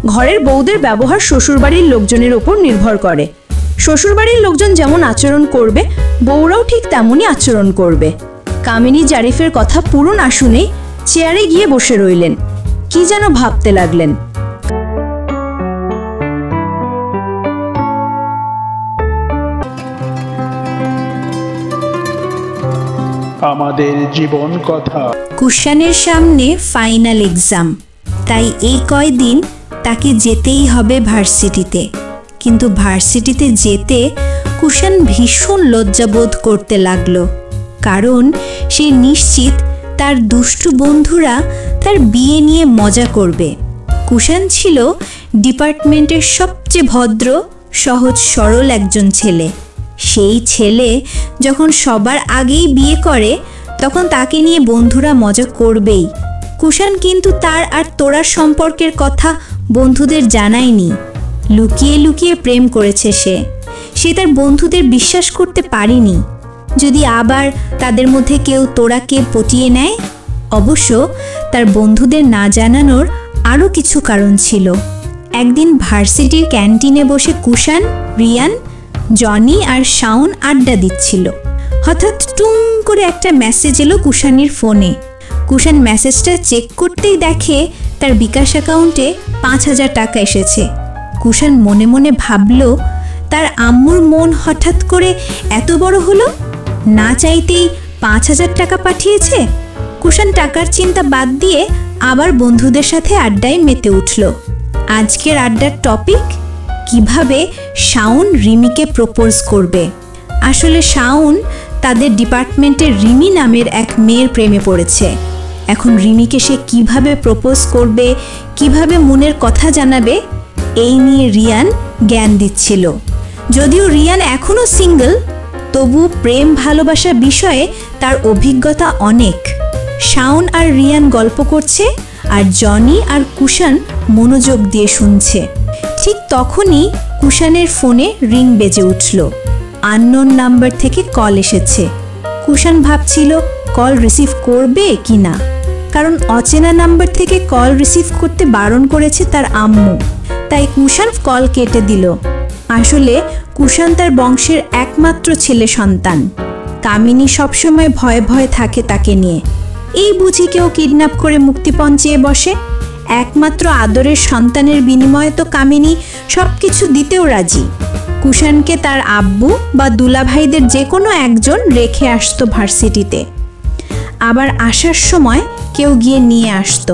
ঘরের বউদের ব্যবহার শ্বশুরবাড়ির লোকজনের ওপর নির্ভর করে। শ্বশুরবাড়ির লোকজন যেমন আচরণ করবে, বউরাও ঠিক তেমনই আচরণ করবে। কামিনী জারিফের কথা পুরো না শুনেই চেয়ারে গিয়ে বসে রইলেন। কি যেন ভাবতে লাগলেন। আমাদের জীবন কথা। কুষাণের সামনে ফাইনাল এক্সাম, তাই এই কয়দিন তাকে যেতেই হবে ভার্সিটিতে। কিন্তু ভার্সিটিতে যেতে কুষাণ ভীষণ লজ্জাবোধ করতে লাগলো, কারণ সে নিশ্চিত তার দুষ্টু বন্ধুরা তার বিয়ে নিয়ে মজা করবে। কুষাণ ছিল ডিপার্টমেন্টের সবচেয়ে ভদ্র, সহজ সরল একজন ছেলে। সেই ছেলে যখন সবার আগেই বিয়ে করে, তখন তাকে নিয়ে বন্ধুরা মজা করবেই। কুষাণ কিন্তু তার আর তোরার সম্পর্কের কথা বন্ধুদের জানায়নি। লুকিয়ে লুকিয়ে প্রেম করেছে সে তার বন্ধুদের বিশ্বাস করতে পারেনি। যদি আবার তাদের মধ্যে কেউ তোরাকে পটিয়ে নেয়। অবশ্য তার বন্ধুদের না জানানোর আরও কিছু কারণ ছিল। একদিন ভার্সিটির ক্যান্টিনে বসে কুষাণ, রিয়ান, জনি আর শাওন আড্ডা দিচ্ছিল। হঠাৎ টুং করে একটা মেসেজ এলো কুষাণের ফোনে। কুষাণ মেসেজটা চেক করতেই দেখে তার বিকাশ অ্যাকাউন্টে 5,000 টাকা এসেছে। কুষাণ মনে মনে ভাবল, তার আম্মুর মন হঠাৎ করে এত বড় হলো, না চাইতেই 5,000 টাকা পাঠিয়েছে। কুষাণ টাকার চিন্তা বাদ দিয়ে আবার বন্ধুদের সাথে আড্ডায় মেতে উঠল। আজকের আড্ডার টপিক, কিভাবে শাওন রিমিকে প্রপোজ করবে। আসলে শাওন তাদের ডিপার্টমেন্টের রিমি নামের এক মেয়ের প্রেমে পড়েছে। এখন রিমিকে সে কিভাবে প্রপোজ করবে, কিভাবে মনের কথা জানাবে, এই নিয়ে রিয়ান জ্ঞান দিচ্ছিল। যদিও রিয়ান এখনও সিঙ্গেল, তবু প্রেম ভালোবাসা বিষয়ে তার অভিজ্ঞতা অনেক। শাওন আর রিয়ান গল্প করছে, আর জনি আর কুষাণ মনোযোগ দিয়ে শুনছে। ঠিক তখনই কুষাণের ফোনে রিং বেজে উঠল। আননোন নাম্বার থেকে কল এসেছে। কুষাণ ভাবছিল কল রিসিভ করবে কি না, কারণ অচেনা নাম্বার থেকে কল রিসিভ করতে বারণ করেছে তার আম্মু। তাই কুষাণ কল কেটে দিল। আসলে কুষাণ তার বংশের একমাত্র ছেলে সন্তান। কামিনী সবসময় ভয়ে ভয়ে থাকে তাকে নিয়ে। এই বুঝি কেউ কিডন্যাপ করে মুক্তিপণ চেয়ে বসে। একমাত্র আদরের সন্তানের বিনিময়ে তো কামিনী সব কিছু দিতেও রাজি। কুষাণকে তার আব্বু বা দুলাভাইদের যে কোনো একজন রেখে আসতো ভার্সিটিতে। আবার আসার সময় কেউ গিয়ে নিয়ে আসতো।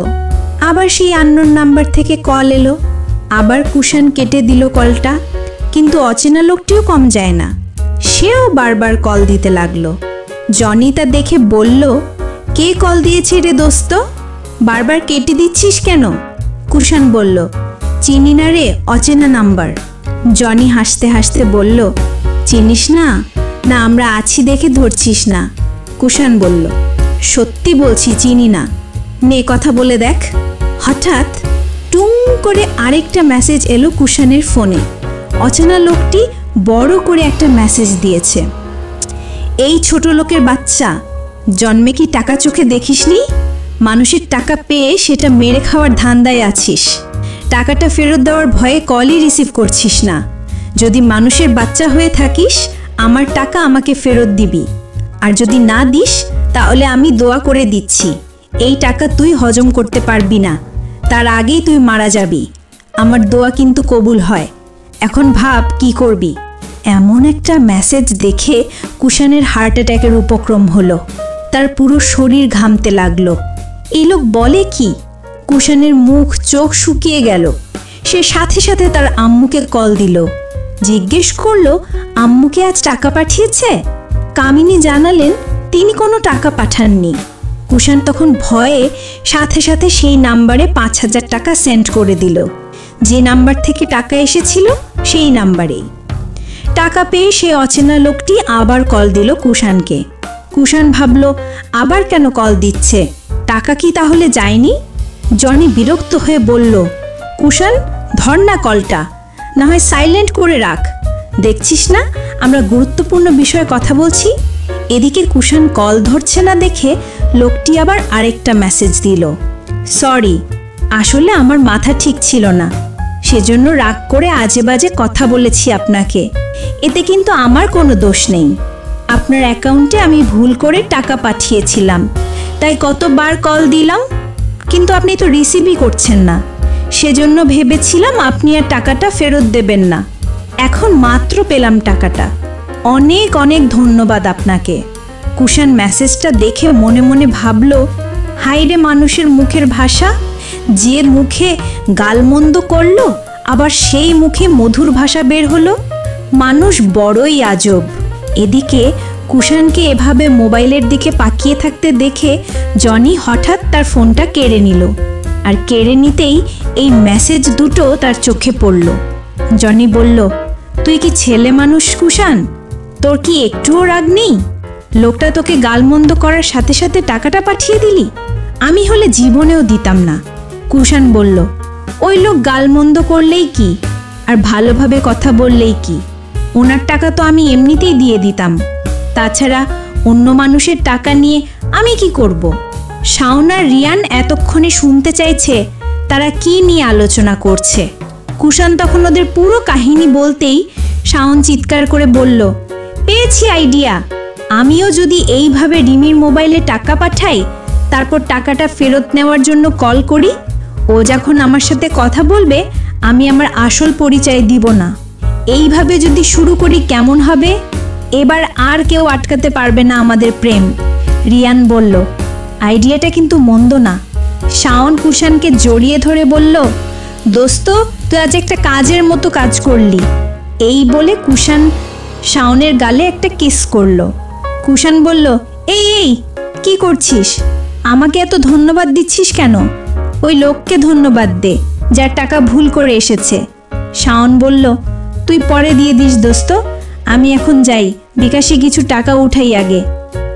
আবার সেই আননোন নাম্বার থেকে কল এলো। আবার কুষাণ কেটে দিল কলটা। কিন্তু অচেনা লোকটিও কম যায় না, সেও বারবার কল দিতে লাগলো। জনি তা দেখে বলল, কে কল দিয়েছে রে দোস্ত, বারবার কেটে দিচ্ছিস কেন? কুষাণ বলল, চিনি না রে, অচেনা নাম্বার। জনি হাসতে হাসতে বলল, চিনিস না? না আমরা আছি দেখে ধরছিস না। কুষাণ বলল, সত্যি বলছি চিনি না, নে কথা বলে দেখ। হঠাৎ টুং করে আরেকটা মেসেজ এলো কুষাণের ফোনে। অচেনা লোকটি বড় করে একটা মেসেজ দিয়েছে, এই ছোট লোকের বাচ্চা, জন্মে কি টাকা চোখে দেখিসনি? মানুষের টাকা পেয়ে সেটা মেরে খাওয়ার ধান্দায় আছিস। টাকাটা ফেরত দেওয়ার ভয়ে কলই রিসিভ করছিস না। যদি মানুষের বাচ্চা হয়ে থাকিস, আমার টাকা আমাকে ফেরত দিবি। আর যদি না দিস, তাহলে আমি দোয়া করে দিচ্ছি, এই টাকা তুই হজম করতে পারবি না, তার আগেই তুই মারা যাবি। আমার দোয়া কিন্তু কবুল হয়। এখন ভাব কি করবি। এমন একটা মেসেজ দেখে কুষাণের হার্ট অ্যাটাকের উপক্রম হলো। তার পুরো শরীর ঘামতে লাগলো। এই লোক বলে কি? কুষাণের মুখ চোখ শুকিয়ে গেল। সে সাথে সাথে তার আম্মুকে কল দিল। জিজ্ঞেস করলো, আম্মুকে আজ টাকা পাঠিয়েছে? কামিনী জানালেন তিনি কোনো টাকা পাঠাননি। কুষাণ তখন ভয়ে সাথে সাথে সেই নাম্বারে 5,000 টাকা সেন্ড করে দিল। যে নাম্বার থেকে টাকা এসেছিল সেই নাম্বারেই। টাকা পেয়ে সে অচেনা লোকটি আবার কল দিল কুষাণকে। কুষাণ ভাবল, আবার কেন কল দিচ্ছে, টাকা কি তাহলে যায়নি? জনি বিরক্ত হয়ে বলল, কুষাণ ধর না কলটা, না হয় সাইলেন্ট করে রাখ। দেখছিস না আমরা গুরুত্বপূর্ণ বিষয়ে কথা বলছি। এদিকে কুষাণ কল ধরছে না দেখে লোকটি আবার আরেকটা মেসেজ দিল, সরি, আসলে আমার মাথা ঠিক ছিল না, সেজন্য রাগ করে আজে বাজে কথা বলেছি আপনাকে। এতে কিন্তু আমার কোনো দোষ নেই। আপনার অ্যাকাউন্টে আমি ভুল করে টাকা পাঠিয়েছিলাম, তাই কতবার কল দিলাম, কিন্তু আপনি তো রিসিভই করছেন না। সেজন্য ভেবেছিলাম আপনি আর টাকাটা ফেরত দেবেন না। এখন মাত্র পেলাম টাকাটা। অনেক অনেক ধন্যবাদ আপনাকে। কুষাণ মেসেজটা দেখে মনে মনে ভাবল, হাইরে মানুষের মুখের ভাষা, যে মুখে গালমন্দ করলো আবার সেই মুখে মধুর ভাষা বের হলো। মানুষ বড়ই আজব। এদিকে কুষাণকে এভাবে মোবাইলের দিকে তাকিয়ে থাকতে দেখে জনি হঠাৎ তার ফোনটা কেড়ে নিল। আর কেড়ে নিতেই এই মেসেজ দুটো তার চোখে পড়ল। জনি বলল, তুই কি ছেলে মানুষ কুষাণ? তোর কি একটুও রাগ নেই? লোকটা তোকে গালমন্দ করার সাথে সাথে টাকাটা পাঠিয়ে দিলি। আমি হলে জীবনেও দিতাম না। কুষাণ বলল, ওই লোক গালমন্দ করলেই কি, আর ভালোভাবে কথা বললেই কি, ওনার টাকা তো আমি এমনিতেই দিয়ে দিতাম। তাছাড়া অন্য মানুষের টাকা নিয়ে আমি কি করব? শাওন আর রিয়ান এতক্ষণে শুনতে চাইছে তারা কি নিয়ে আলোচনা করছে। কুষাণ তখন ওদের পুরো কাহিনী বলতেই শাওন চিৎকার করে বলল, পেয়েছি আইডিয়া। আমিও যদি এইভাবে রিমির মোবাইলে টাকা পাঠাই, তারপর টাকাটা ফেরত নেওয়ার জন্য কল করি, ও যখন আমার সাথে কথা বলবে আমি আমার আসল পরিচয় দিব না। এইভাবে যদি শুরু করি কেমন হবে? এবার আর কেউ আটকাতে পারবে না আমাদের প্রেম। রিয়ান বলল, আইডিয়াটা কিন্তু মন্দ না। শাওন কুষাণকে জড়িয়ে ধরে বলল, দোস্ত, তুই আজ একটা কাজের মতো কাজ করলি। এই বলে কুষাণ শাওনের গালে একটা কিস করলো। কুষাণ বলল, এই এই কি করছিস? আমাকে এত ধন্যবাদ দিচ্ছিস কেন? ওই লোককে ধন্যবাদ দে যার টাকা ভুল করে এসেছে। শাওন বলল, তুই পরে দিয়ে দিস দোস্ত, আমি এখন যাই, বিকাশে কিছু টাকা উঠাই আগে।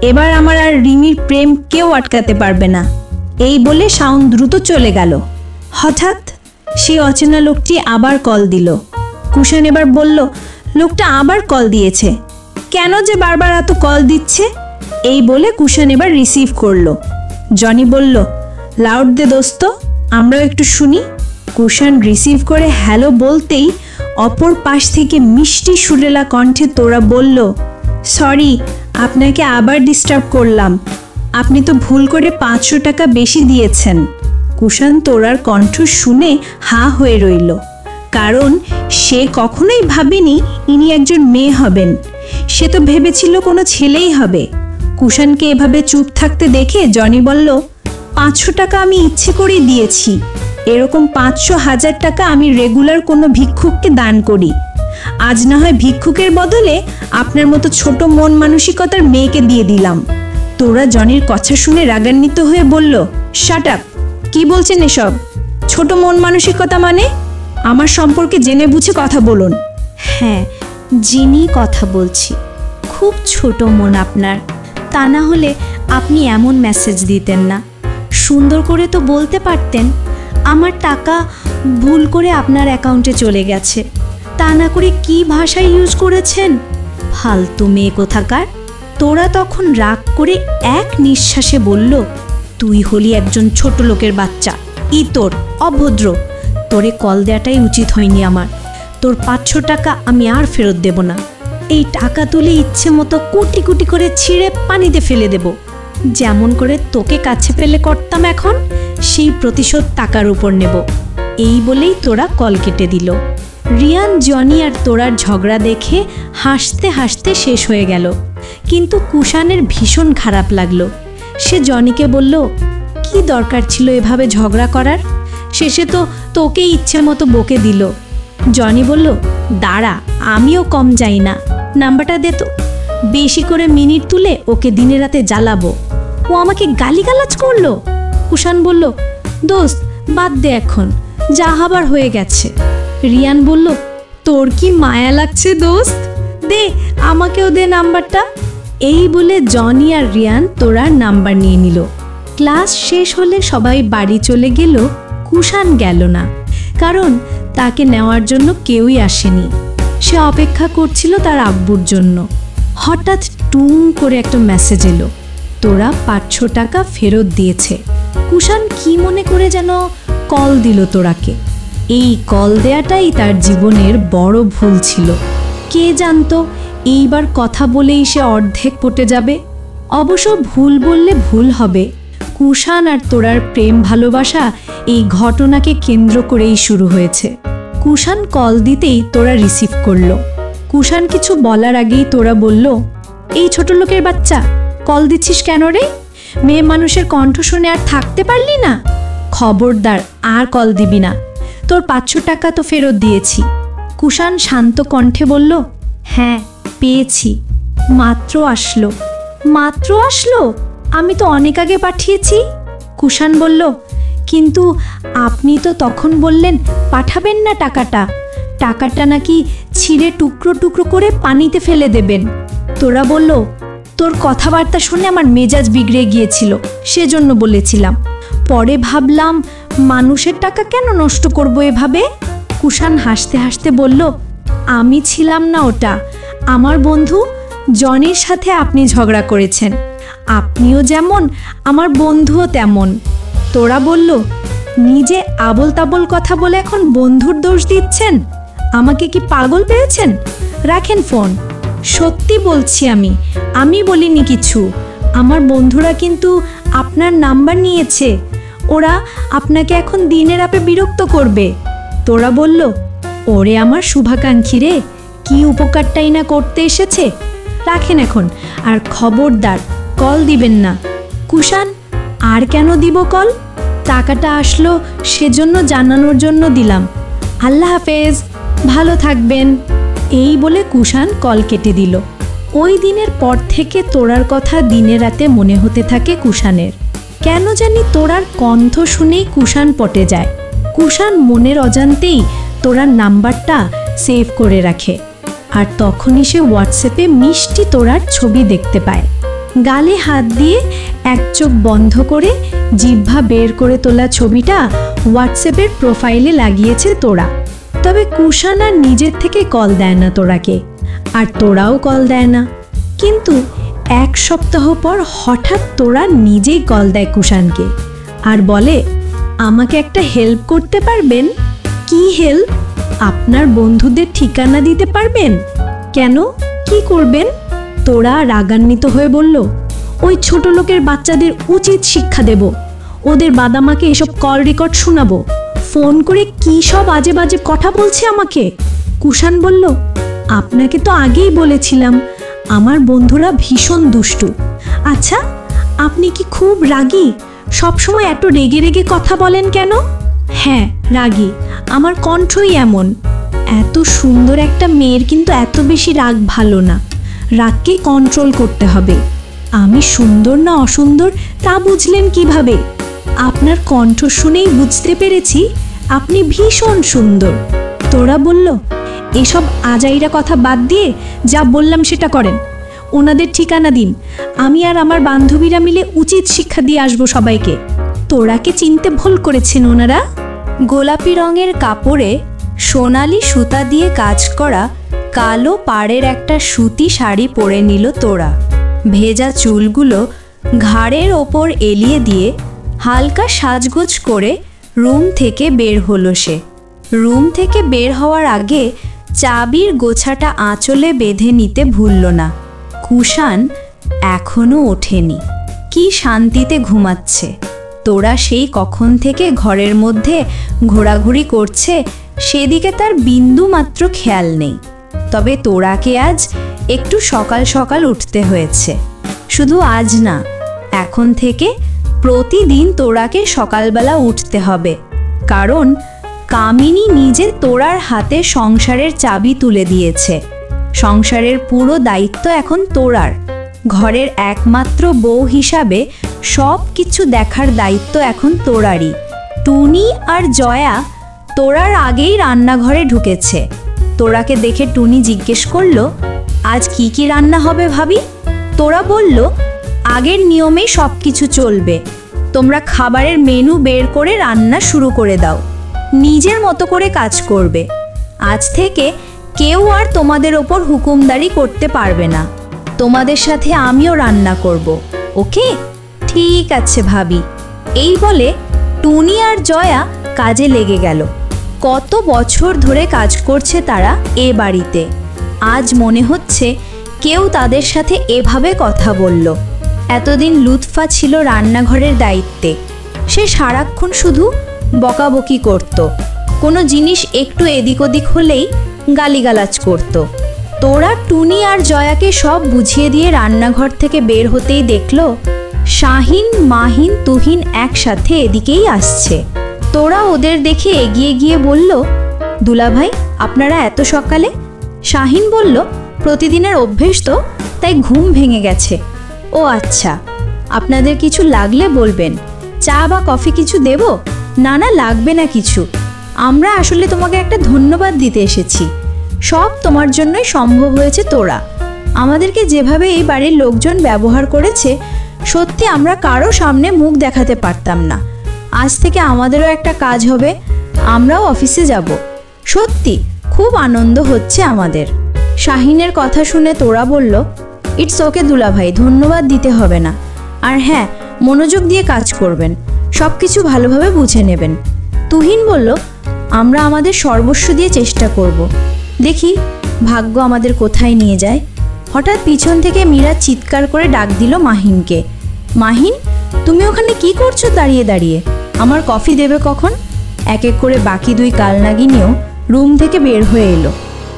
এবার আমার আর রিমির প্রেম কেউ আটকাতে পারবে না। এই বলে শাওন দ্রুত চলে গেল। হঠাৎ সেই অচেনা লোকটি আবার কল দিল। কুষাণ এবার বলল, লোকটা আবার কল দিয়েছে, কেন যে বারবার এত কল দিচ্ছে? এই বলে কুষাণ এবার রিসিভ করলো। জনি বলল, লাউড দে দোস্ত, আমরাও একটু শুনি। কুষাণ রিসিভ করে হ্যালো বলতেই অপর পাশ থেকে মিষ্টি সুরেলা কণ্ঠে তোরা বলল, সরি, আপনাকে আবার ডিস্টার্ব করলাম। আপনি তো ভুল করে 500 টাকা বেশি দিয়েছেন। কুষাণ তোরার কণ্ঠ শুনে হা হয়ে রইল, কারণ সে কখনোই ভাবেনি ইনি একজন মেয়ে হবেন। সে তো ভেবেছিল কোনো ছেলেই হবে। কুষাণকে এভাবে চুপ থাকতে দেখে জনি বলল, 500 টাকা আমি ইচ্ছে করেই দিয়েছি। এরকম 500,000 টাকা আমি রেগুলার কোনো ভিক্ষুককে দান করি। আজ না হয় ভিক্ষুকের বদলে আপনার মতো ছোট মন মানসিকতার মেয়েকে দিয়ে দিলাম। তোরা জনির কথা শুনে রাগান্বিত হয়ে বলল, শাট আপ, কি বলছেন এসব? ছোট মন মানসিকতা মানে? আমার সম্পর্কে জেনে বুঝে কথা বলুন। হ্যাঁ, যিনি কথা বলছি, খুব ছোট মন আপনার। তা না হলে আপনি এমন মেসেজ দিতেন না। সুন্দর করে তো বলতে পারতেন, আমার টাকা ভুল করে আপনার অ্যাকাউন্টে চলে গেছে। তা না করে কি ভাষা ইউজ করেছেন? ফালতু মেয়ে কোথাকার। তোরা তখন রাগ করে এক নিঃশ্বাসে বলল, তুই হলি একজন ছোট লোকের বাচ্চা, তোর অভদ্র। তোরে কল দেওয়াটাই উচিত হয়নি আমার। তোর 500 টাকা আমি আর ফেরত দেব না। এই টাকা তুলে ইচ্ছে মতো কোটি কোটি করে ছিঁড়ে পানিতে ফেলে দেব। যেমন করে তোকে কাছে পেলে করতাম, এখন সেই প্রতিশোধ টাকার উপর নেব। এই বলেই তোরা কল কেটে দিল। রিয়ান, জনি আর তোরার ঝগড়া দেখে হাসতে হাসতে শেষ হয়ে গেল। কিন্তু কুষাণের ভীষণ খারাপ লাগলো। সে জনিকে বলল, কি দরকার ছিল এভাবে ঝগড়া করার? শেষে তো তোকে ইচ্ছে মতো বকে দিল। জনি বলল, দাঁড়া, আমিও কম যাই না, নাম্বারটা দে তো, বেশি করে মিনিট তুলে ওকে দিনে রাতে জ্বালাবো। ও আমাকে গালিগালাজ করলো। কুষাণ বলল, দোস্ত বাদ দে, এখন যা হবার হয়ে গেছে। রিয়ান বলল, তোর কি মায়া লাগছে দোস্ত? দে, আমাকেও দে নাম্বারটা। এই বলে জনি আর রিয়ান তোরার নাম্বার নিয়ে নিল। ক্লাস শেষ হলে সবাই বাড়ি চলে গেল। কুষাণ গেল না, কারণ তাকে নেওয়ার জন্য কেউই আসেনি। সে অপেক্ষা করছিল তার আব্বুর জন্য। হঠাৎ টুং করে একটা মেসেজ এলো, তোরা 500 টাকা ফেরত দিয়েছে। কুষাণ কি মনে করে যেন কল দিল তোরাকে। এই কল দেয়াটাই তার জীবনের বড় ভুল ছিল। কে জানতো এইবার কথা বলেই সে অর্ধেক পটে যাবে। অবশ্য ভুল বললে ভুল হবে, কুষাণ আর তোরার প্রেম ভালোবাসা এই ঘটনাকে কেন্দ্র করেই শুরু হয়েছে। কুষাণ কল দিতেই তোরা রিসিভ করলো। কুষাণ কিছু বলার আগেই তোরা বলল, এই ছোট লোকের বাচ্চা, কল দিচ্ছিস কেন রে? মেয়ে মানুষের কণ্ঠ শুনে আর থাকতে পারলি না? খবরদার, আর কল দিবি না, তোর 500 টাকা তো ফেরত দিয়েছি। কুষাণ শান্ত কণ্ঠে বলল, হ্যাঁ পেয়েছি, মাত্র আসলো। মাত্র আসলো? আমি তো অনেক আগে পাঠিয়েছি। কুষাণ বলল, কিন্তু আপনি তো তখন বললেন পাঠাবেন না টাকাটা, টাকাটা নাকি ছিঁড়ে টুকরো টুকরো করে পানিতে ফেলে দেবেন। তোরা বলল, তোর কথাবার্তা শুনে আমার মেজাজ বিগড়ে গিয়েছিল, সেজন্য বলেছিলাম। পরে ভাবলাম মানুষের টাকা কেন নষ্ট করব এভাবে। কুষাণ হাসতে হাসতে বলল, আমি ছিলাম না ওটা, আমার বন্ধু জনির সাথে আপনি ঝগড়া করেছেন। আপনিও যেমন, আমার বন্ধুও তেমন। তোরা বলল, নিজে আবল তাবল কথা বলে এখন বন্ধুর দোষ দিচ্ছেন? আমাকে কি পাগল পেয়েছেন? রাখেন ফোন। সত্যি বলছি, আমি বলিনি কিছু। আমার বন্ধুরা কিন্তু আপনার নাম্বার নিয়েছে, ওরা আপনাকে এখন দিনের আপে বিরক্ত করবে। তোরা বলল, ওরে আমার শুভাকাঙ্ক্ষী রে, কি উপকারটাই না করতে এসেছে। রাখেন এখন, আর খবরদার কল দিবেন না। কুষাণ, আর কেন দিব কল? টাকাটা আসলো সেজন্য জানানোর জন্য দিলাম। আল্লাহ হাফেজ, ভালো থাকবেন। এই বলে কুষাণ কল কেটে দিল। ওই দিনের পর থেকে তোরার কথা দিনে রাতে মনে হতে থাকে কুষাণের। কেন জানি তোরার কণ্ঠ শুনেই কুষাণ পটে যায়। কুষাণ মনের অজান্তেই তোরার নাম্বারটা সেভ করে রাখে, আর তখনই সে হোয়াটসঅ্যাপে মিষ্টি তোরার ছবি দেখতে পায়। গালে হাত দিয়ে এক চোখ বন্ধ করে জিহ্বা বের করে তোলা ছবিটা হোয়াটসঅ্যাপের প্রোফাইলে লাগিয়েছে তোরা। তবে কুষাণ আর নিজের থেকে কল দেয় না তোরাকে, আর তোরাও কল দেয় না। কিন্তু 1 সপ্তাহ পর হঠাৎ তোরা নিজেই কল দেয় কুষাণকে, আর বলে, আমাকে একটা হেল্প করতে পারবেন? কি হেল্প? আপনার বন্ধুদের ঠিকানা দিতে পারবেন? কেন, কি করবেন? তোরা রাগান্বিত হয়ে বলল, ওই ছোট লোকের বাচ্চাদের উচিত শিক্ষা দেব, ওদের বাদামাকে এসব কল রেকর্ড শোনাবো, ফোন করে কি সব আজে বাজে কথা বলছে আমাকে। কুষাণ বলল, আপনাকে তো আগেই বলেছিলাম আমার বন্ধুরা ভীষণ দুষ্টু। আচ্ছা, আপনি কি খুব রাগী? সবসময় এত রেগে রেগে কথা বলেন কেন? হ্যাঁ রাগী, আমার কণ্ঠই এমন। এত সুন্দর একটা মেয়ের কিন্তু এত বেশি রাগ ভালো না, রাগকে কন্ট্রোল করতে হবে। আমি সুন্দর না অসুন্দর তা বুঝলেন কিভাবে? আপনার কণ্ঠ শুনেই বুঝতে পেরেছি আপনি ভীষণ সুন্দর। তোরা বলল, এসব আজাইরা কথা বাদ দিয়ে যা বললাম সেটা করেন, ওনাদের ঠিকানা দিন, আমি আর আমার বান্ধবীরা মিলে উচিত শিক্ষা দিয়ে আসবো সবাইকে। তোরাকে চিনতে ভুল করেছেন ওনারা। গোলাপি রঙের কাপড়ে সোনালি সুতা দিয়ে কাজ করা কালো পাড়ের একটা সুতি শাড়ি পরে নিল তোরা। ভেজা চুলগুলো ঘাড়ের ওপর এলিয়ে দিয়ে হালকা সাজগোজ করে রুম থেকে বের হলো সে। রুম থেকে বের হওয়ার আগে চাবির গোছাটা আঁচলে বেঁধে নিতে ভুলল না। কুষাণ এখনো ওঠেনি, কি শান্তিতে ঘুমাচ্ছে। তোরা সেই কখন থেকে ঘরের মধ্যে ঘোরাঘুরি করছে সেদিকে তার বিন্দু মাত্র খেয়াল নেই। তবে তোরাকে আজ একটু সকাল সকাল উঠতে হয়েছে। শুধু আজ না, এখন থেকে প্রতিদিন তোরাকে সকালবেলা উঠতে হবে, কারণ কামিনী নিজে তোরার হাতে সংসারের চাবি তুলে দিয়েছে। সংসারের পুরো দায়িত্ব এখন তোরার। ঘরের একমাত্র বউ হিসাবে সব কিছু দেখার দায়িত্ব এখন তোরারই। টুনি আর জয়া তোরার আগেই রান্নাঘরে ঢুকেছে। তোরাকে দেখে টুনি জিজ্ঞেস করলো, আজ কি কি রান্না হবে ভাবি? তোরা বলল, আগের নিয়মেই সব কিছু চলবে, তোমরা খাবারের মেনু বের করে রান্না শুরু করে দাও, নিজের মতো করে কাজ করবে। আজ থেকে কেউ আর তোমাদের ওপর হুকুমদারি করতে পারবে না, তোমাদের সাথে আমিও রান্না করব, ওকে? ঠিক আছে ভাবি। এই বলে টুনি আর জয়া কাজে লেগে গেল। কত বছর ধরে কাজ করছে তারা এ বাড়িতে। আজ মনে হচ্ছে কেউ তাদের সাথে এভাবে কথা বলল। এতদিন লুৎফা ছিল রান্নাঘরের দায়িত্বে। সে সারাক্ষণ শুধু বকাবকি করত, কোনো জিনিস একটু এদিক ওদিক হলেই গালিগালাজ করত। তোরা টুনি আর জয়াকে সব বুঝিয়ে দিয়ে রান্নাঘর থেকে বের হতেই দেখল শাহিন, মাহিন, তুহিন একসাথে এদিকেই আসছে। তোরা ওদের দেখে এগিয়ে গিয়ে বলল, দুলাভাই আপনারা এত সকালে? শাহিন বলল, প্রতিদিনের অভ্যেস তো, তাই ঘুম ভেঙে গেছে। ও আচ্ছা, আপনাদের কিছু লাগলে বলবেন, চা বা কফি কিছু দেব? না না, লাগবে না কিছু। আমরা আসলে তোমাকে একটা ধন্যবাদ দিতে এসেছি। সব তোমার জন্যই সম্ভব হয়েছে। তোরা আমাদেরকে যেভাবে এই বাড়ির লোকজন ব্যবহার করেছে, সত্যি আমরা কারো সামনে মুখ দেখাতে পারতাম না। আজ থেকে আমাদেরও একটা কাজ হবে, আমরাও অফিসে যাব। সত্যি খুব আনন্দ হচ্ছে আমাদের। শাহিনের কথা শুনে তোরা বলল, ইটস ওকে দুলাভাই, ধন্যবাদ দিতে হবে না। আর হ্যাঁ, মনোযোগ দিয়ে কাজ করবেন, সব কিছু ভালোভাবে বুঝে নেবেন। তুহিন বলল, আমরা আমাদের সর্বস্ব দিয়ে চেষ্টা করব, দেখি ভাগ্য আমাদের কোথায় নিয়ে যায়। হঠাৎ পিছন থেকে মীরা চিৎকার করে ডাক দিল মাহিনকে, মাহিন তুমি ওখানে কি করছো দাঁড়িয়ে দাঁড়িয়ে? আমার কফি দেবে কখন? এক এক করে বাকি দুই কালনাগিনীও রুম থেকে বের হয়ে এলো।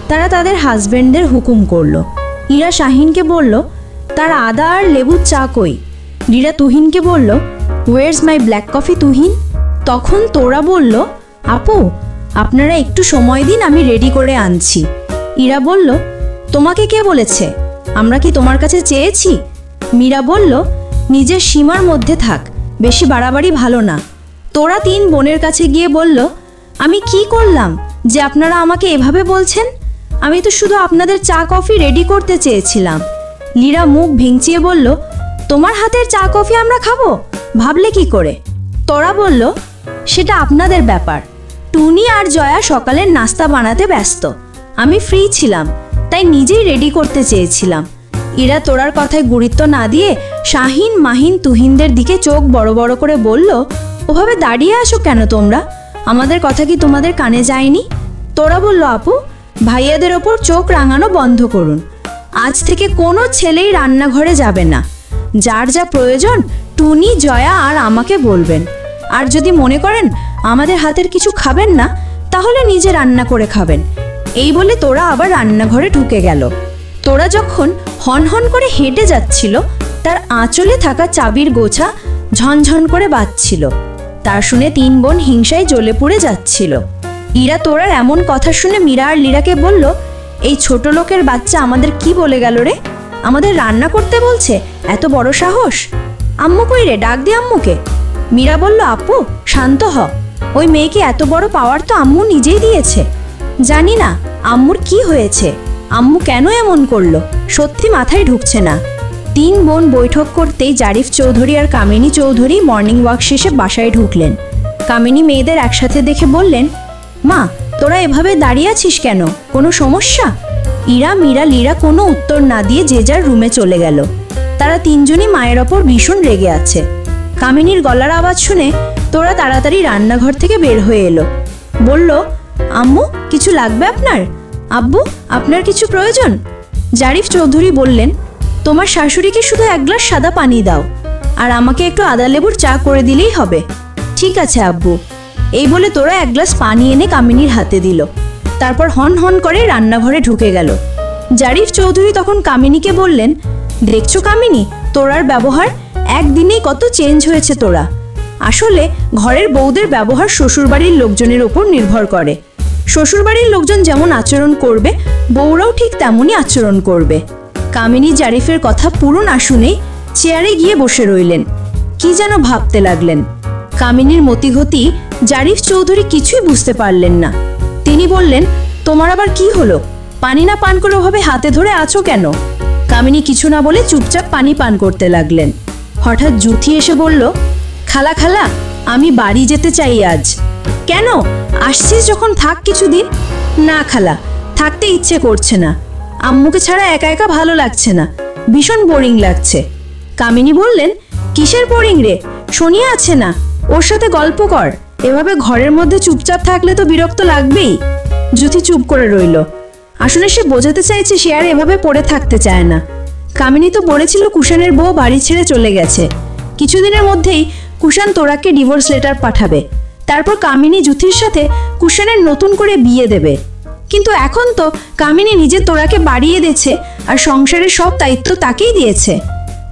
তারা তাদের হাজব্যান্ডদের হুকুম করলো। ইরা শাহিনকে বলল, তার আদা আর লেবুর চা কই? রিরা তুহিনকে বলল, ওয়েয়ার্স মাই ব্ল্যাক কফি তুহিন? তখন তোরা বলল, আপু আপনারা একটু সময় দিন, আমি রেডি করে আনছি। ইরা বলল, তোমাকে কে বলেছে? আমরা কি তোমার কাছে চেয়েছি? মীরা বলল, নিজের সীমার মধ্যে থাক, বেশি বাড়াবাড়ি ভালো না। তোরা তিন বোনের কাছে গিয়ে বলল, আমি কি করলাম যে আপনারা আমাকে এভাবে বলছেন? আমি তো শুধু আপনাদের চা কফি রেডি করতে চেয়েছিলাম। লীরা মুখ ভেঙচিয়ে বলল, তোমার হাতের চা কফি আমরা খাবো? ভাবলে কি করে? তোরা বলল, সেটা আপনাদের ব্যাপার। টুনি আর জয়া সকালের নাস্তা বানাতে ব্যস্ত, আমি ফ্রি ছিলাম, তাই নিজেই রেডি করতে চেয়েছিলাম। ইরা তোরার কথায় গুরুত্ব না দিয়ে শাহিন, মাহিন, তুহিনদের দিকে চোখ বড় বড় করে বলল, ওভাবে দাঁড়িয়ে আসো কেন তোমরা? আমাদের কথা কি তোমাদের কানে যায়নি? তোরা বলল, আপু ভাইয়াদের ওপর চোখ রাঙানো বন্ধ করুন। আজ থেকে কোনো ছেলেই রান্নাঘরে যাবে না। যার যা প্রয়োজন টুনি, জয়া আর আমাকে বলবেন। আর যদি মনে করেন আমাদের হাতের কিছু খাবেন না, তাহলে নিজে রান্না করে খাবেন। এই বলে তোরা আবার রান্নাঘরে ঢুকে গেল। তোরা যখন হন হন করে হেঁটে যাচ্ছিল, তার আঁচলে থাকা চাবির গোছা ঝনঝন করে বাজছিল। তা শুনে তিন বোন হিংসায় জ্বলে পুড়ে যাচ্ছিল। ইরা তোরার এমন কথা শুনে মীরা আর লীরাকে বলল, এই ছোট লোকের বাচ্চা আমাদের কি বলে গেল রে? আমাদের রান্না করতে বলছে? এত বড় সাহস! আম্মু কই রে, ডাক দে আম্মুকে। মীরা বলল, আপু শান্ত হ, ওই মেয়েকে এত বড় পাওয়ার তো আম্মু নিজেই দিয়েছে। জানি না আম্মুর কি হয়েছে, আম্মু কেন এমন করলো, সত্যি মাথায় ঢুকছে না। তিন বোন বৈঠক করতেই জারিফ চৌধুরী আর কামিনী চৌধুরী মর্নিং ওয়াক শেষে বাসায় ঢুকলেন। কামিনী মেয়েদের একসাথে দেখে বললেন, মা তোরা এভাবে দাঁড়িয়ে আছিস কেন, কোনো সমস্যা? ইরা, মীরা, লীরা কোনো উত্তর না দিয়ে যে যার রুমে চলে গেল। তারা তিনজনই মায়ের ওপর ভীষণ রেগে আছে। কামিনীর গলার আওয়াজ শুনে তোরা তাড়াতাড়ি রান্নাঘর থেকে বের হয়ে এলো। বলল, আম্মু কিছু লাগবে আপনার? আব্বু আপনার কিছু প্রয়োজন? জারিফ চৌধুরী বললেন, তোমার শাশুড়িকে শুধু এক গ্লাস সাদা পানি দাও, আর আমাকে একটু আদা লেবুর চা করে দিলেই হবে। ঠিক আছে আব্বু। এই বলে তোরা এক গ্লাস পানি এনে কামিনীর হাতে দিল। তারপর হন হন করে রান্নাঘরে ঢুকে গেল। জারিফ চৌধুরী তখন কামিনীকে বললেন, দেখছো কামিনী, তোরার ব্যবহার একদিনেই কত চেঞ্জ হয়েছে। তোরা আসলে ঘরের বউদের ব্যবহার শ্বশুরবাড়ির লোকজনের ওপর নির্ভর করে। শ্বশুরবাড়ির লোকজন যেমন আচরণ করবে, বউরাও ঠিক তেমনই আচরণ করবে। কামিনী জারিফের কথা পুরো না শুনেই চেয়ারে গিয়ে বসে রইলেন, কি যেন ভাবতে লাগলেন। কামিনীর মতিগতি জারিফ চৌধুরী কিছুই বুঝতে পারলেন না। তিনি বললেন, তোমার আবার কি হলো? পানি না পান করে ওভাবে হাতে ধরে আছো কেন? কামিনী কিছু না বলে চুপচাপ পানি পান করতে লাগলেন। হঠাৎ জুথি এসে বলল, খালা খালা আমি বাড়ি যেতে চাই আজ। কেন? আসছিস যখন থাক কিছুদিন। না খালা, থাকতে ইচ্ছে করছে না, আম্মুকে ছাড়া একা একা ভালো লাগছে না, ভীষণ বোরিং লাগছে। কামিনী বললেন, কিসের বোরিং রে? সোনিয়া আছে না, ওর সাথে গল্প কর। এভাবে ঘরের মধ্যে চুপচাপ থাকলে তো বিরক্ত লাগবেই। জ্যোতি চুপ করে রইল। আসলে সে বোঝাতে চাইছে সে আর এভাবে পড়ে থাকতে চায় না। কামিনী তো বলেছিল কুষাণের বউ বাড়ি ছেড়ে চলে গেছে, কিছুদিনের মধ্যেই কুষাণ তোরাকে ডিভোর্স লেটার পাঠাবে, তারপর কামিনী জ্যোতির সাথে কুষাণের নতুন করে বিয়ে দেবে। কিন্তু এখন তো কামিনী নিজে তোরাকে বাড়িয়ে দিয়েছে আর সংসারের সব দায়িত্ব তাকেই দিয়েছে।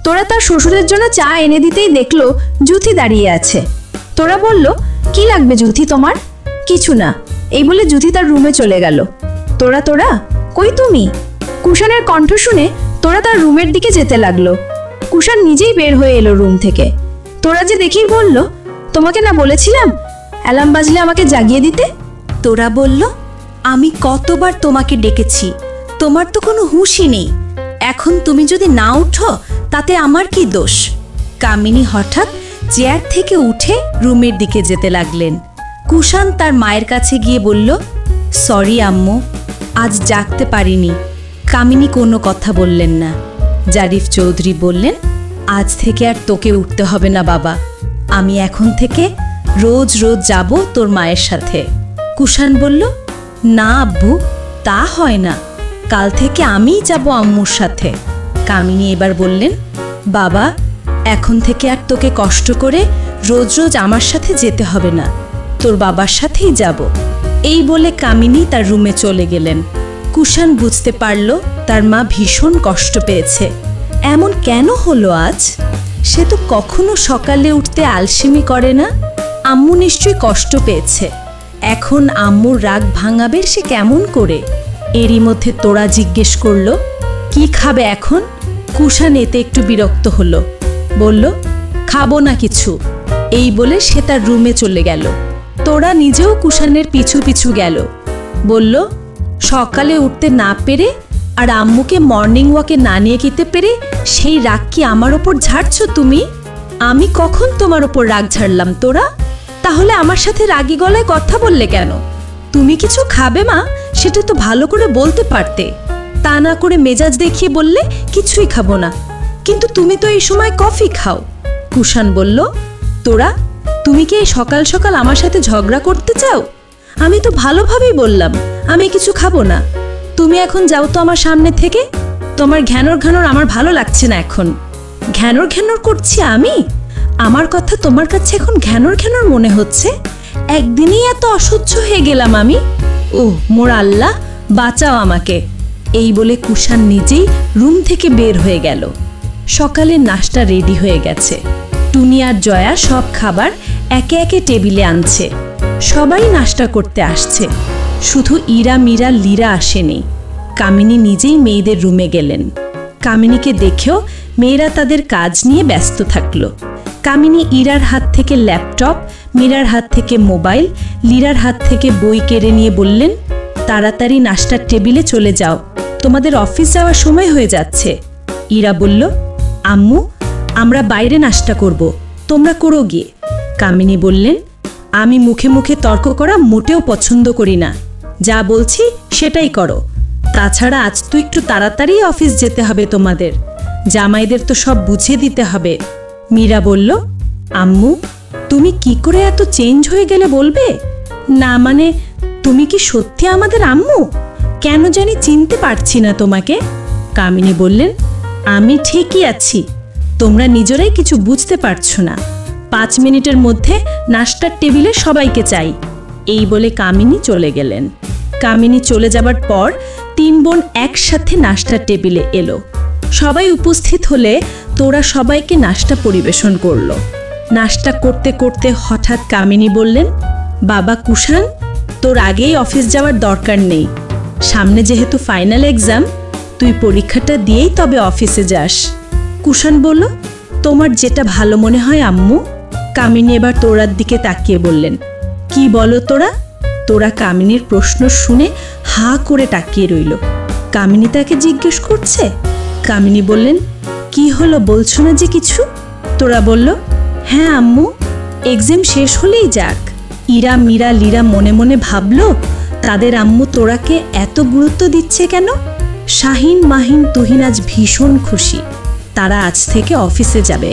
তোরা তার শ্বশুরের জন্য চা এনে দিতেই দেখলো জ্যোতি দাঁড়িয়ে আছে। তোরা বলল, কি লাগবে জ্যোতি তোমার? কিছু না, এই বলে জ্যোতি তার রুমে চলে গেল। তোরা তোরা কই তুমি? কুষাণের কণ্ঠ শুনে তোরা তার রুমের দিকে যেতে লাগলো। কুষাণ নিজেই বের হয়ে এলো রুম থেকে। তোরা যে দেখেই বলল, তোমাকে না বলেছিলাম অ্যালার্ম বাজলে আমাকে জাগিয়ে দিতে? তোরা বলল, আমি কতবার তোমাকে ডেকেছি, তোমার তো কোনো হুঁশই নেই। এখন তুমি যদি না উঠো তাতে আমার কি দোষ? কামিনী হঠাৎ চেয়ার থেকে উঠে রুমের দিকে যেতে লাগলেন। কুষাণ তার মায়ের কাছে গিয়ে বলল, সরি আম্মু, আজ জাগতে পারিনি। কামিনী কোনো কথা বললেন না। জারিফ চৌধুরী বললেন, আজ থেকে আর তোকে উঠতে হবে না বাবা, আমি এখন থেকে রোজ রোজ যাব তোর মায়ের সাথে। কুষাণ বলল, না আব্বু, তা হয় না, কাল থেকে আমিই যাব আম্মুর সাথে। কামিনী এবার বললেন, বাবা, এখন থেকে আর তোকে কষ্ট করে রোজ রোজ আমার সাথে যেতে হবে না, তোর বাবার সাথেই যাব। এই বলে কামিনী তার রুমে চলে গেলেন। কুষাণ বুঝতে পারল তার মা ভীষণ কষ্ট পেয়েছে। এমন কেন হলো আজ? সে তো কখনো সকালে উঠতে আলসেমি করে না। আম্মু নিশ্চয়ই কষ্ট পেয়েছে। এখন আম্মুর রাগ ভাঙাবে সে কেমন করে? এরই মধ্যে তোরা জিজ্ঞেস করলো, কি খাবে এখন? কুষাণ এতে একটু বিরক্ত হলো, বলল, খাবো না কিছু। এই বলে সে তার রুমে চলে গেল। তোরা নিজেও কুষাণের পিছু পিছু গেল। বলল, সকালে উঠতে না পেরে আর আম্মুকে মর্নিং ওয়াকে না নিয়ে যেতে পেরে সেই রাগ কি আমার ওপর ঝাড়ছো তুমি? আমি কখন তোমার ওপর রাগ ঝাড়লাম তোরা? তাহলে আমার সাথে রাগী গলায় কথা বললে কেন? তুমি কিছু খাবে মা, সেটা তো ভালো করে বলতে পারতে। তা না করে মেজাজ দেখিয়ে বললে কিছুই খাবো না। কিন্তু তুমি তো এই সময় কফি খাও। কুষাণ বলল, তোরা, তুমি কি এই সকাল সকাল আমার সাথে ঝগড়া করতে চাও? আমি তো ভালোভাবেই বললাম আমি কিছু খাবো না। তুমি এখন যাও তো আমার সামনে থেকে। তোমার ঘ্যানোর ঘ্যানোর আমার ভালো লাগছে না এখন। ঘ্যানোর ঘ্যানোর করছি আমি? আমার কথা তোমার কাছে এখন ঘ্যানোর ঘ্যানোর মনে হচ্ছে? একদিনেই এত অসহ্য হয়ে গেলাম আমি? ও মোর আল্লাহ, বাঁচাও আমাকে। এই বলে কুষাণ নিজেই রুম থেকে বের হয়ে গেল। সকালের নাস্তা রেডি হয়ে গেছে। টুনি আর জয়া সব খাবার একে একে টেবিলে আনছে। সবাই নাস্তা করতে আসছে, শুধু ইরা, মীরা, লীরা আসেনি। কামিনী নিজেই মেয়েদের রুমে গেলেন। কামিনীকে দেখেও মেয়েরা তাদের কাজ নিয়ে ব্যস্ত থাকলো। কামিনী ইরার হাত থেকে ল্যাপটপ, মীরার হাত থেকে মোবাইল, লীরার হাত থেকে বই কেড়ে নিয়ে বললেন, তাড়াতাড়ি নাস্তার টেবিলে চলে যাও, তোমাদের অফিস যাওয়ার সময় হয়ে যাচ্ছে। ইরা বলল, আম্মু, আমরা বাইরে নাস্তা করব, তোমরা করো গিয়ে। কামিনী বললেন, আমি মুখে মুখে তর্ক করা মোটেও পছন্দ করি না, যা বলছি সেটাই করো। তাছাড়া আজ তো একটু তাড়াতাড়ি অফিস যেতে হবে তোমাদের, জামাইদের তো সব বুঝিয়ে দিতে হবে। মীরা বলল, আম্মু, তুমি কি করে এত চেঞ্জ হয়ে গেলে বলবে? না মানে, তুমি কি সত্যি আমাদের আম্মু? কেন জানি চিনতে পারছি না তোমাকে। কামিনী বললেন, আমি ঠিকই আছি, তোমরা নিজেরাই কিছু বুঝতে পারছো না। 5 মিনিটের মধ্যে নাস্তার টেবিলে সবাইকে চাই। এই বলে কামিনী চলে গেলেন। কামিনী চলে যাবার পর 3 বোন একসাথে নাস্তার টেবিলে এলো। সবাই উপস্থিত হলে তোরা সবাইকে নাস্তা পরিবেশন করলো। নাস্তা করতে করতে হঠাৎ কামিনী বললেন, বাবা কুষাণ, তোর আগেই অফিস যাওয়ার দরকার নেই। সামনে যেহেতু ফাইনাল এক্সাম, তুই পরীক্ষাটা দিয়েই তবে অফিসে যাস। কুষাণ বলল, তোমার যেটা ভালো মনে হয় আম্মু। কামিনী এবার তোরার দিকে তাকিয়ে বললেন, কি বলো তোরা? তোরা কামিনীর প্রশ্ন শুনে হা করে তাকিয়ে রইল। কামিনী তাকে জিজ্ঞেস করছে। কামিনী বললেন, কি হলো, বলছো না যে কিছু? তোরা বলল, হ্যাঁ আম্মু, এক্সাম শেষ হলেই যাক। ইরা, মীরা, লীরা মনে মনে ভাবলো, তাদের আম্মু তোরাকে এত গুরুত্ব দিচ্ছে কেন? শাহিন, মাহিন, তুহিন আজ ভীষণ খুশি, তারা আজ থেকে অফিসে যাবে।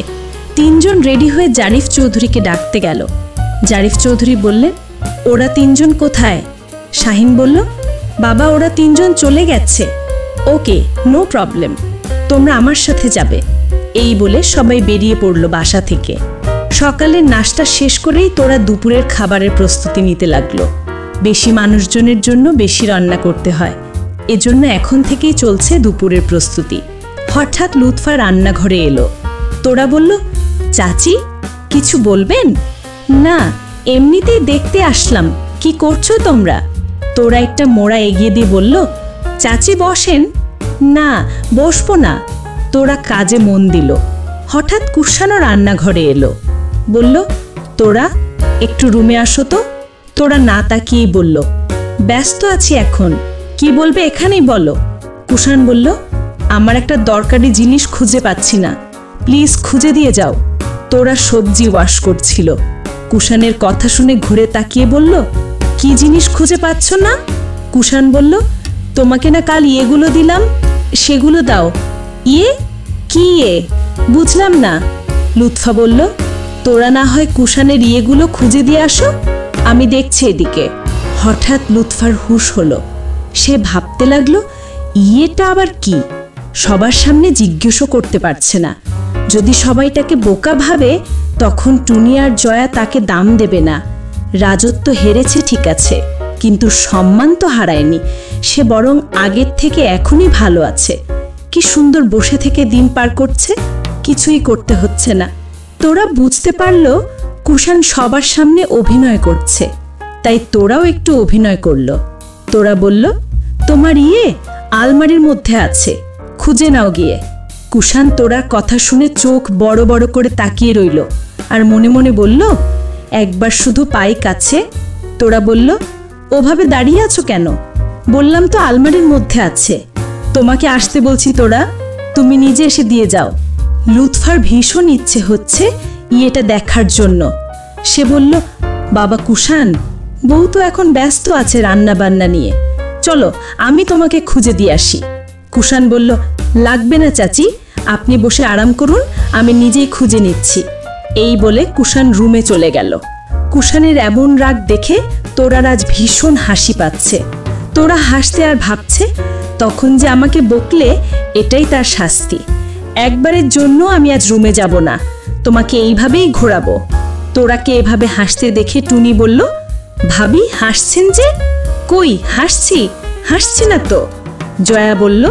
3 জন রেডি হয়ে জারিফ চৌধুরীকে ডাকতে গেল। জারিফ চৌধুরী বললেন, ওরা তিনজন কোথায়? শাহিন বলল, বাবা ওরা তিনজন চলে গেছে। ওকে, নো প্রবলেম, তোমরা আমার সাথে যাবে। এই বলে সবাই বেরিয়ে পড়ল বাসা থেকে। সকালের নাস্তা শেষ করেই তোরা দুপুরের খাবারের প্রস্তুতি নিতে লাগলো। বেশি মানুষজনের জন্য বেশি রান্না করতে হয়, এজন্য এখন থেকেই চলছে দুপুরের প্রস্তুতি। হঠাৎ লুৎফা রান্নাঘরে এলো। তোরা বলল, চাচি কিছু বলবেন? না, এমনিতেই দেখতে আসলাম, কি করছো তোমরা? তোরা একটা মোড়া এগিয়ে দিয়ে বলল, চাচি বসেন। না, বসবো না। তোরা কাজে মন দিল। হঠাৎ কুষাণও রান্নাঘরে এলো। বলল, তোরা একটু রুমে আসো তো। তোরা না তাকিয়েই বলল, ব্যস্ত আছি এখন, কি বলবে এখানেই বলো। কুষাণ বলল, আমার একটা দরকারি জিনিস খুঁজে পাচ্ছি না, প্লিজ খুঁজে দিয়ে যাও। তোরা সবজি ওয়াশ করছিল। কুষাণের কথা শুনে ঘুরে তাকিয়ে বলল, কি জিনিস খুঁজে পাচ্ছ না? কুষাণ বলল, তোমাকে না কাল ইয়েগুলো দিলাম, সেগুলো দাও। ইয়ে? কি ইয়ে? বুঝলাম না। লুৎফা বলল, তোরা না হয় কুষাণের ইয়েগুলো খুঁজে দিয়ে আসো, আমি দেখছি এদিকে। হঠাৎ লুৎফার হুঁশ হলো। সে ভাবতে লাগলো, ইয়েটা আবার কি? সবার সামনে জিজ্ঞেসও করতে পারছে না। যদি সবাই তাকে বোকা ভাবে তখন টুনি আর জয়া তাকে দাম দেবে না। রাজত্ব হেরেছে ঠিক আছে, কিন্তু সম্মান তো হারায়নি। সে বরং আগের থেকে এখনই ভালো আছে। কি সুন্দর বসে থেকে দিন পার করছে, কিছুই করতে হচ্ছে না। তোরা বুঝতে পারলো কুষাণ সবার সামনে অভিনয় করছে, তাই তোরাও একটু অভিনয় করলো। তোরা বলল, তোমার ইয়ে আলমারির মধ্যে আছে, খুঁজে নাও গিয়ে। কুষাণ তোরার কথা শুনে চোখ বড় বড় করে তাকিয়ে রইল আর মনে মনে বলল, একবার শুধু পাই কাছে। তোরা বলল, ওভাবে দাঁড়িয়ে আছো কেন? বললাম তো আলমারির মধ্যে আছে, তোমাকে আসতে বলছি, তোরা তুমি নিজে এসে দিয়ে যাও। লুৎফার ভীষণ ইচ্ছে হচ্ছে ইয়েটা দেখার জন্য। সে বলল, বাবা কুষাণ, বউ তো এখন ব্যস্ত আছে রান্না বান্না নিয়ে, চলো আমি তোমাকে খুঁজে দিয়ে আসি। কুষাণ বলল, লাগবে না চাচি, আপনি বসে আরাম করুন, আমি নিজেই খুঁজে নিচ্ছি। এই বলে কুষাণ রুমে চলে গেল। কুষাণের এমন রাগ দেখে তোরার আজ ভীষণ হাসি পাচ্ছে। তোরা হাসতে আর ভাবছে, তখন যে আমাকে বকলে এটাই তার শাস্তি। একবারের জন্য আমি আজ রুমে যাব না, তোমাকে এইভাবেই ঘোরাবো। তোরাকে এভাবে হাসতে দেখে টুনি বলল, ভাবি হাসছেন যে? কই হাসছি না তো। জয়া বলল,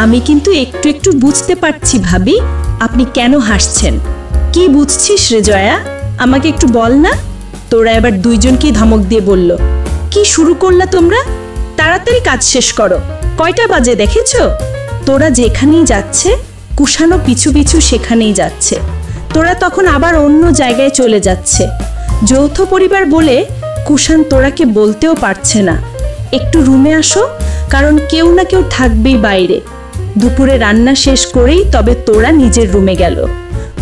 আমি কিন্তু একটু একটু বুঝতে পারছি ভাবি, আপনি কেন হাসছেন। কি বুঝছিস রে জয়া, আমাকে একটু বল না। তোরা এবার দুইজনকেই ধমক দিয়ে বলল, কি শুরু করলা তোমরা? তাড়াতাড়ি কাজ শেষ করো, কয়টা বাজে দেখেছ? তোরা যেখানেই যাচ্ছে কুষাণও পিছু পিছু সেখানেই যাচ্ছে। তোরা তখন আবার অন্য জায়গায় চলে যাচ্ছে। যৌথ পরিবার বলে কুষাণ তোরাকে বলতেও পারছে না, একটু রুমে আসো, কারণ কেউ না কেউ থাকবেই বাইরে। দুপুরে রান্না শেষ করেই তবে তোরা নিজের রুমে গেল।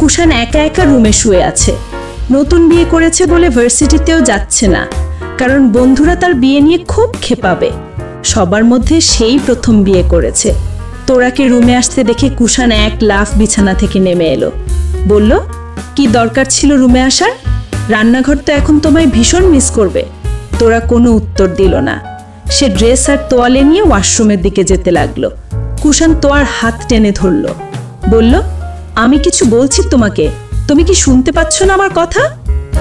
কুষাণ একা একা রুমে শুয়ে আছে। নতুন বিয়ে করেছে বলে ভার্সিটিতেও যাচ্ছে না, কারণ বন্ধুরা তার বিয়ে নিয়ে খুব খেপাবে। সবার মধ্যে সেই প্রথম বিয়ে করেছে। তোরাকে রুমে আসতে দেখে কুষাণ এক লাফ বিছানা থেকে নেমে এলো। বলল, কি দরকার ছিল রুমে আসার? রান্নাঘর তো এখন তোমায় ভীষণ মিস করবে। তোরা কোনো উত্তর দিল না। সে ড্রেস আর তোয়ালে নিয়ে ওয়াশরুমের দিকে যেতে লাগলো। কুষাণ তোয়ার হাত টেনে ধরল। বলল, আমি কিছু বলছি তোমাকে, তুমি কি শুনতে পাচ্ছ না আমার কথা?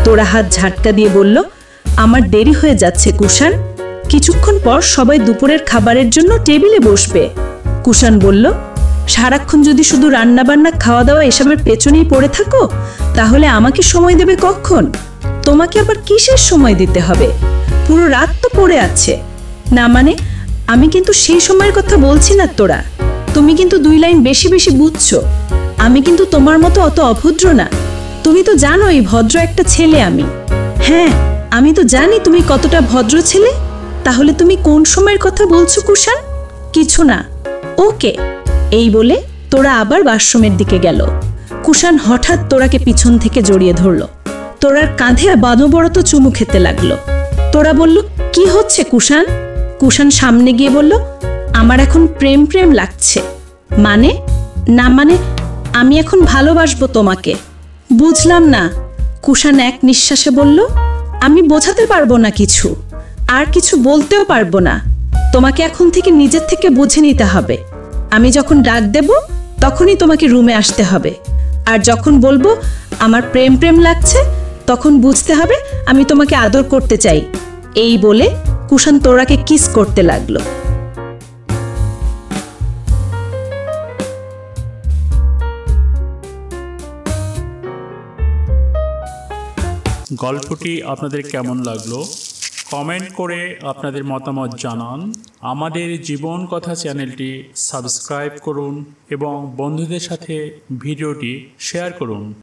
তোরা হাত ঝাটকা দিয়ে বলল, আমার দেরি হয়ে যাচ্ছে কুষাণ, কিছুক্ষণ পর সবাই দুপুরের খাবারের জন্য টেবিলে বসবে। কুষাণ বলল, সারাক্ষণ যদি শুধু রান্না বান্না খাওয়া দাওয়া এসবের পেছনেই পড়ে থাকো, তাহলে আমাকে সময় দেবে কখন? তোমাকে আবার কিসের সময় দিতে হবে? পুরো রাত তো পড়ে আছে। না মানে, আমি কিন্তু সেই সময়ের কথা বলছি না তোরা, তুমি কিন্তু 2 লাইন বেশি বেশি বুঝছো। আমি কিন্তু তোমার মতো অত অভদ্র না। তুমি তো জানোই ভদ্র একটা ছেলে আমি। হ্যাঁ, আমি তো জানি তুমি কতটা ভদ্র ছেলে। তাহলে তুমি কোন সময়ের কথা বলছো কুষাণ? কিছু না। ওকে। এই বলে তোরা আবার ওয়াশরুমের দিকে গেল। কুষাণ হঠাৎ তোরাকে পিছন থেকে জড়িয়ে ধরল। তোরার কাঁধে বানবরত চুমু খেতে লাগলো। তোরা বলল, কি হচ্ছে কুষাণ? কুষাণ সামনে গিয়ে বলল, আমার এখন প্রেম প্রেম লাগছে। মানে? না মানে, আমি এখন ভালোবাসবো তোমাকে। বুঝলাম না। কুষাণ এক নিঃশ্বাসে বলল, আমি বোঝাতে পারবো না কিছু, আর কিছু বলতেও পারবো না। তোমাকে এখন থেকে নিজের থেকে বুঝে নিতে হবে। আমি যখন ডাক দেব তখনই তোমাকে রুমে আসতে হবে, আর যখন বলবো আমার প্রেম প্রেম লাগছে তখন বুঝতে হবে আমি তোমাকে আদর করতে চাই। এই বলে কুষাণ তোরাকে কিস করতে লাগলো। গল্পটি আপনাদের কেমন লাগলো কমেন্ট করে আপনাদের মতামত জানান। আমাদের জীবন কথা চ্যানেলটি সাবস্ক্রাইব করুন এবং বন্ধুদের সাথে ভিডিওটি শেয়ার করুন।